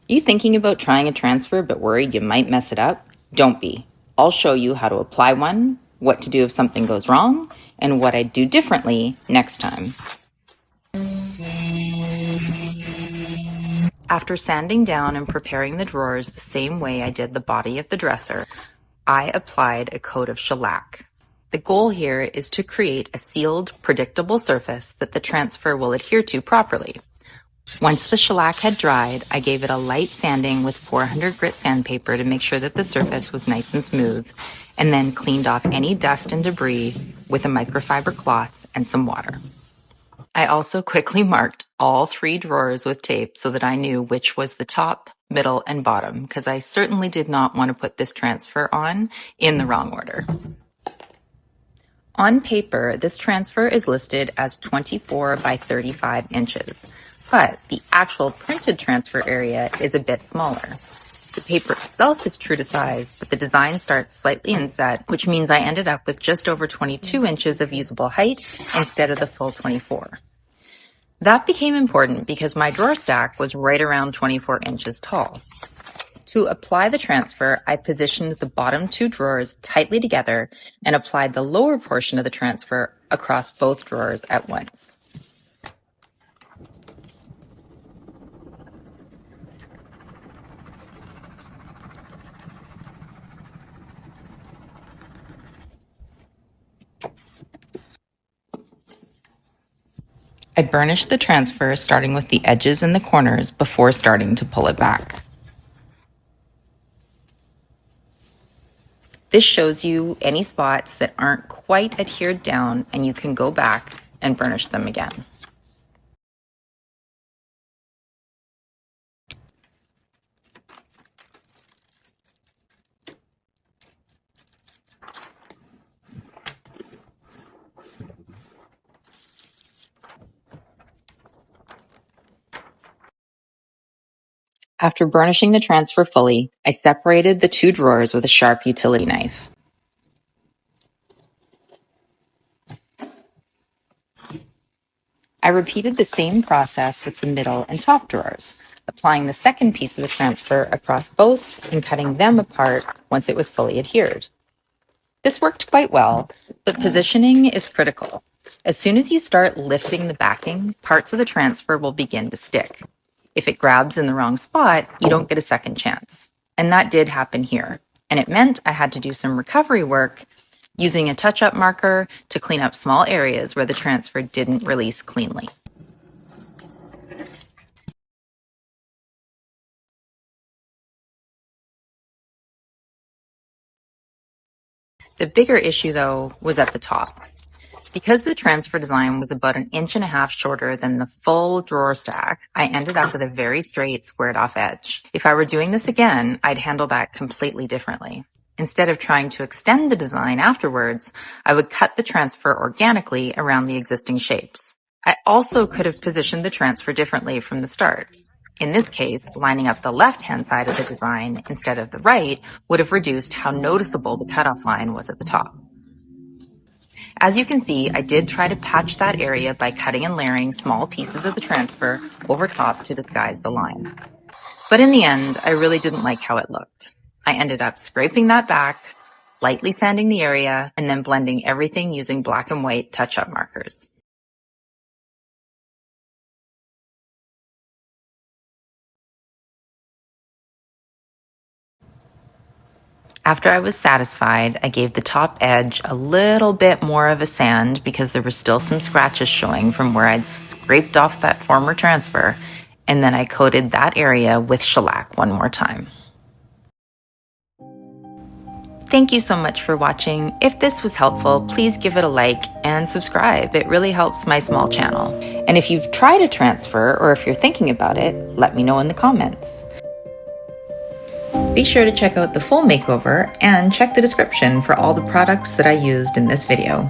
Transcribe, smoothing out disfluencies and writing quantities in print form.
You thinking about trying a transfer but worried you might mess it up? Don't be. I'll show you how to apply one, what to do if something goes wrong, and what I'd do differently next time. After sanding down and preparing the drawers the same way I did the body of the dresser, I applied a coat of shellac. The goal here is to create a sealed, predictable surface that the transfer will adhere to properly. Once the shellac had dried, I gave it a light sanding with 400 grit sandpaper to make sure that the surface was nice and smooth, and then cleaned off any dust and debris with a microfiber cloth and some water. I also quickly marked all 3 drawers with tape so that I knew which was the top, middle, and bottom, because I certainly did not want to put this transfer on in the wrong order. On paper, this transfer is listed as 24 by 35 inches. But the actual printed transfer area is a bit smaller. The paper itself is true to size, but the design starts slightly inset, which means I ended up with just over 22 inches of usable height instead of the full 24. That became important because my drawer stack was right around 24 inches tall. To apply the transfer, I positioned the bottom 2 drawers tightly together and applied the lower portion of the transfer across both drawers at once. I burnished the transfer starting with the edges and the corners before starting to pull it back. This shows you any spots that aren't quite adhered down, and you can go back and burnish them again. After burnishing the transfer fully, I separated the 2 drawers with a sharp utility knife. I repeated the same process with the middle and top drawers, applying the second piece of the transfer across both and cutting them apart once it was fully adhered. This worked quite well, but positioning is critical. As soon as you start lifting the backing, parts of the transfer will begin to stick. If it grabs in the wrong spot, you don't get a second chance. And that did happen here. And it meant I had to do some recovery work using a touch-up marker to clean up small areas where the transfer didn't release cleanly. The bigger issue, though, was at the top. Because the transfer design was about 1.5 inches shorter than the full drawer stack, I ended up with a very straight, squared-off edge. If I were doing this again, I'd handle that completely differently. Instead of trying to extend the design afterwards, I would cut the transfer organically around the existing shapes. I also could have positioned the transfer differently from the start. In this case, lining up the left-hand side of the design instead of the right would have reduced how noticeable the cutoff line was at the top. As you can see, I did try to patch that area by cutting and layering small pieces of the transfer over top to disguise the line. But in the end, I really didn't like how it looked. I ended up scraping that back, lightly sanding the area, and then blending everything using black and white touch-up markers. After I was satisfied, I gave the top edge a little bit more of a sand because there were still some scratches showing from where I'd scraped off that former transfer, and then I coated that area with shellac one more time. Thank you so much for watching. If this was helpful, please give it a like and subscribe. It really helps my small channel. And if you've tried a transfer or if you're thinking about it, let me know in the comments. Be sure to check out the full makeover and check the description for all the products that I used in this video.